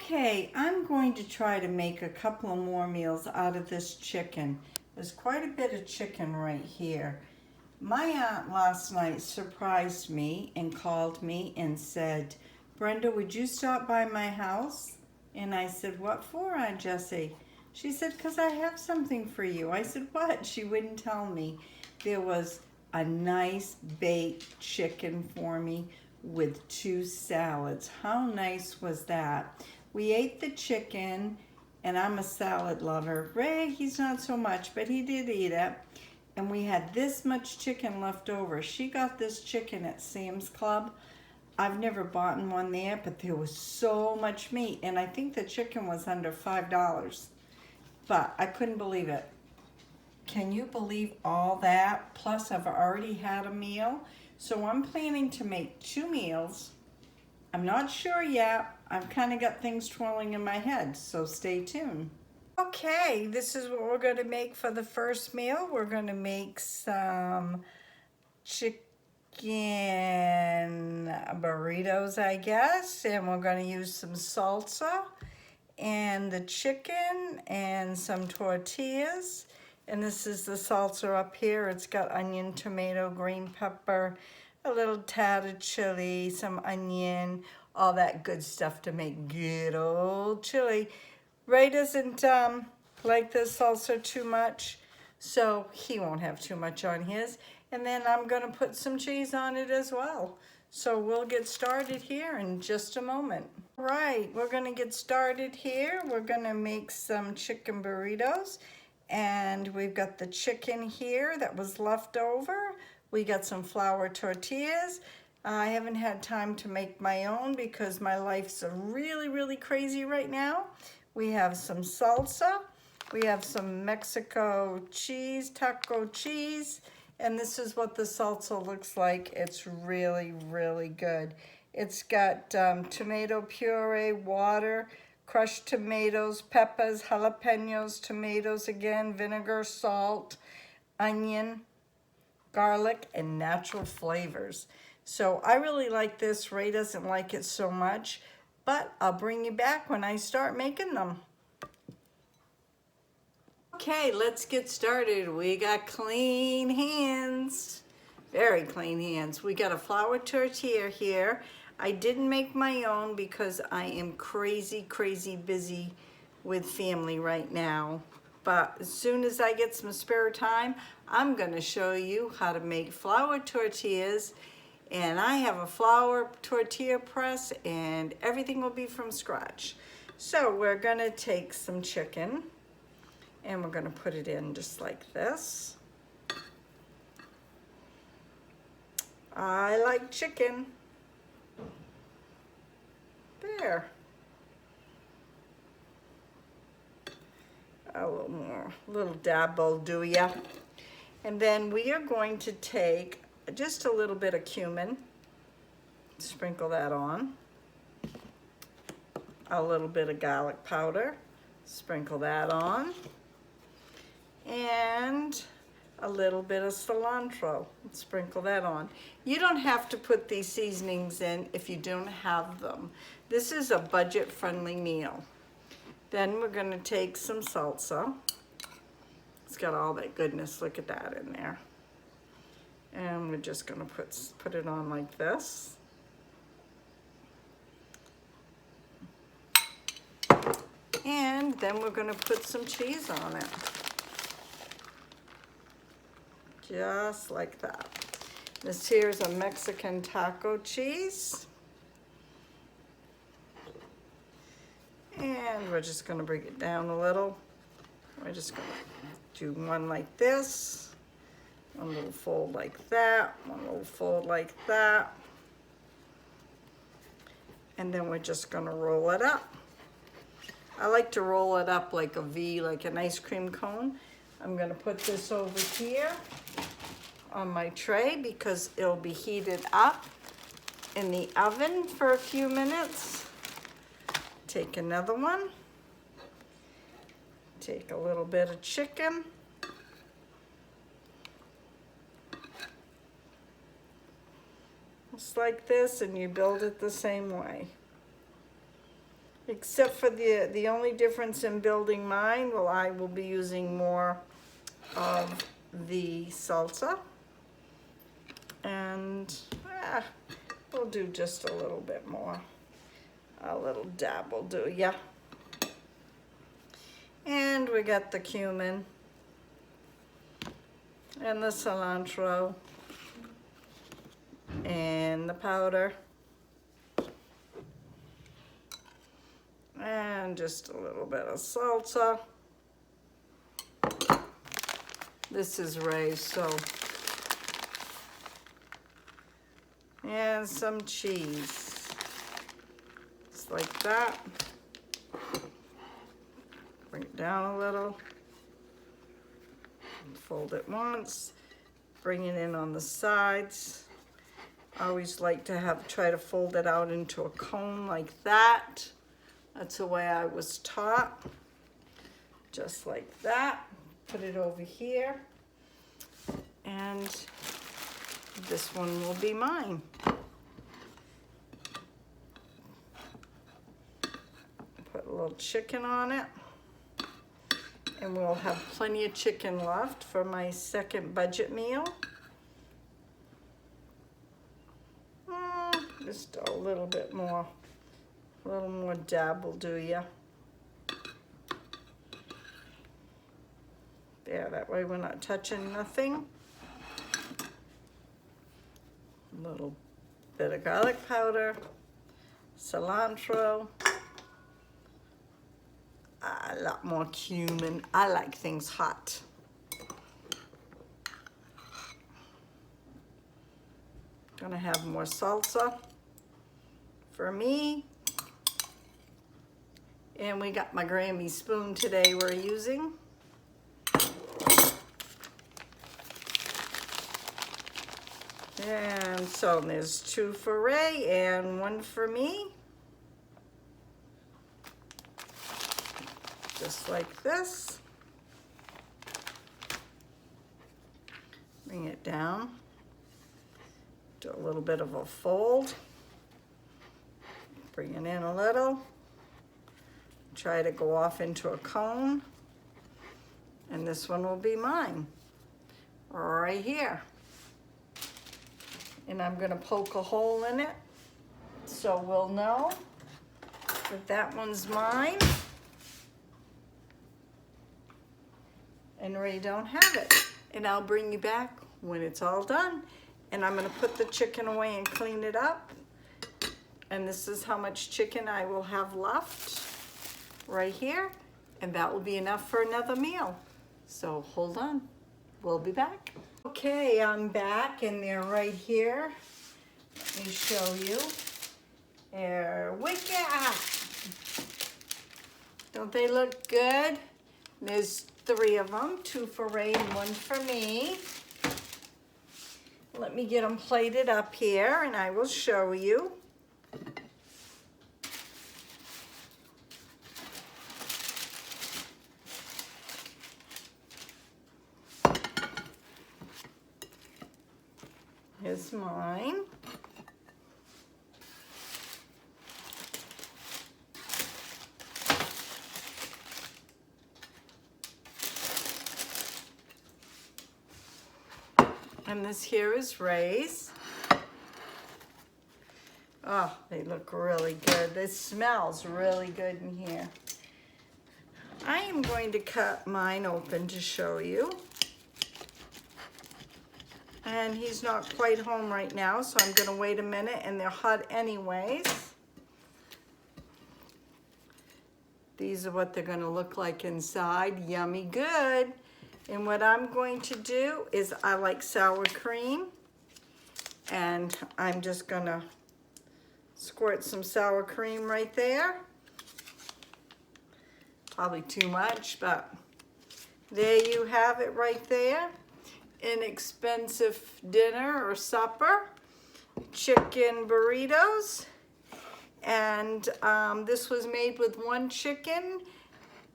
Okay, I'm going to try to make a couple of more meals out of this chicken. There's quite a bit of chicken right here. My aunt last night surprised me and called me and said, Brenda, would you stop by my house? And I said, what for, Aunt Jessie? She said, because I have something for you. I said, what? She wouldn't tell me. There was a nice baked chicken for me with 2 salads. How nice was that? We ate the chicken, and I'm a salad lover. Ray, he's not so much, but he did eat it. And we had this much chicken left over. She got this chicken at Sam's Club. I've never bought one there, but there was so much meat, and I think the chicken was under $5. But I couldn't believe it. Can you believe all that? Plus, I've already had a meal. So I'm planning to make 2 meals. I'm not sure yet. I've kind of got things twirling in my head, so stay tuned. Okay, this is what we're going to make for the first meal. We're going to make some chicken burritos, I guess, and we're going to use some salsa and the chicken and some tortillas. And this is the salsa up here. It's got onion, tomato, green pepper, a little tad of chili, some onion, all that good stuff to make good old chili. Ray doesn't like the salsa too much, so he won't have too much on his. And then I'm gonna put some cheese on it as well. So we'll get started here in just a moment. All right, we're gonna get started here. We're gonna make some chicken burritos. And we've got the chicken here that was left over. We got some flour tortillas. I haven't had time to make my own because my life's really crazy right now. We have some salsa. We have some Mexico cheese, taco cheese. And this is what the salsa looks like. It's really good. It's got tomato puree, water, crushed tomatoes, peppers, jalapenos, tomatoes again, vinegar, salt, onion, garlic, and natural flavors. So I really like this. Ray doesn't like it so much, but I'll bring you back when I start making them. Okay, let's get started. We got clean hands, very clean hands. We got a flour tortilla here. I didn't make my own because I am crazy busy with family right now. But as soon as I get some spare time, I'm gonna show you how to make flour tortillas. And I have a flour tortilla press and everything will be from scratch. So we're gonna take some chicken and we're gonna put it in just like this. I like chicken. There. A little more, a little dab will do ya. And then we are going to take just a little bit of cumin, sprinkle that on. A little bit of garlic powder, sprinkle that on. And a little bit of cilantro, sprinkle that on. You don't have to put these seasonings in if you don't have them. This is a budget-friendly meal. Then we're gonna take some salsa. It's got all that goodness, look at that in there. And we're just gonna put it on like this. And then we're gonna put some cheese on it. Just like that. This here is a Mexican taco cheese. And we're just gonna bring it down a little. We're just gonna do one like this, one little fold like that, one little fold like that. And then we're just gonna roll it up. I like to roll it up like a V, like an ice cream cone. I'm gonna put this over here on my tray because it'll be heated up in the oven for a few minutes. Take another one. Take a little bit of chicken. Just like this, and you build it the same way. except for the only difference in building mine, well, I will be using more of the salsa, and we'll do just a little bit more. A little dab will do, yeah. And we got the cumin and the cilantro and the powder. And just a little bit of salsa. This is raised, so. And some cheese. Just like that. Bring it down a little. Fold it once. Bring it in on the sides. I always like to try to fold it out into a cone like that. That's the way I was taught. Just like that. Put it over here. And this one will be mine. Put a little chicken on it. And we'll have plenty of chicken left for my second budget meal. Just a little bit more. A little more dab will do ya. There, that way we're not touching nothing. A little bit of garlic powder, cilantro, a lot more cumin. I like things hot. Gonna have more salsa for me. And we got my Grammie spoon today we're using. And so there's 2 for Ray and 1 for me. Just like this. Bring it down. Do a little bit of a fold. Bring it in a little. Try to go off into a cone. And this one will be mine. Right here. And I'm gonna poke a hole in it so we'll know that that one's mine. And Ray don't have it. And I'll bring you back when it's all done. And I'm gonna put the chicken away and clean it up. And this is how much chicken I will have left right here. And that will be enough for another meal. So hold on, we'll be back. Okay, I'm back and they're right here. Let me show you. There we go. Don't they look good? There's 3 of them, 2 for Ray and 1 for me. Let me get them plated up here and I will show you. Here's mine. And this here is Ray's. Oh, they look really good. This smells really good in here. I am going to cut mine open to show you. And he's not quite home right now, so I'm gonna wait a minute, and they're hot anyways. These are what they're gonna look like inside. Yummy good. And what I'm going to do is I like sour cream, and I'm just gonna squirt some sour cream right there. Probably too much, but there you have it right there. Inexpensive dinner or supper. Chicken burritos. And this was made with 1 chicken,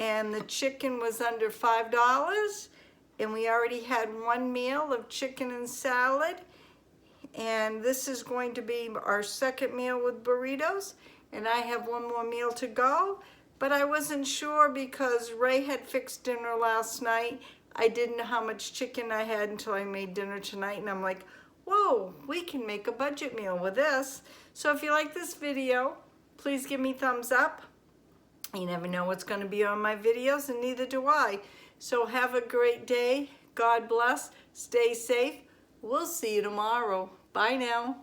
and the chicken was under $5. And we already had 1 meal of chicken and salad. And this is going to be our second meal with burritos. and I have one more meal to go, but I wasn't sure because Ray had fixed dinner last night. I didn't know how much chicken I had until I made dinner tonight, and I'm like, whoa, we can make a budget meal with this. So if you like this video, please give me thumbs up. You never know what's going to be on my videos, and neither do I. So have a great day. God bless. Stay safe. We'll see you tomorrow. Bye now.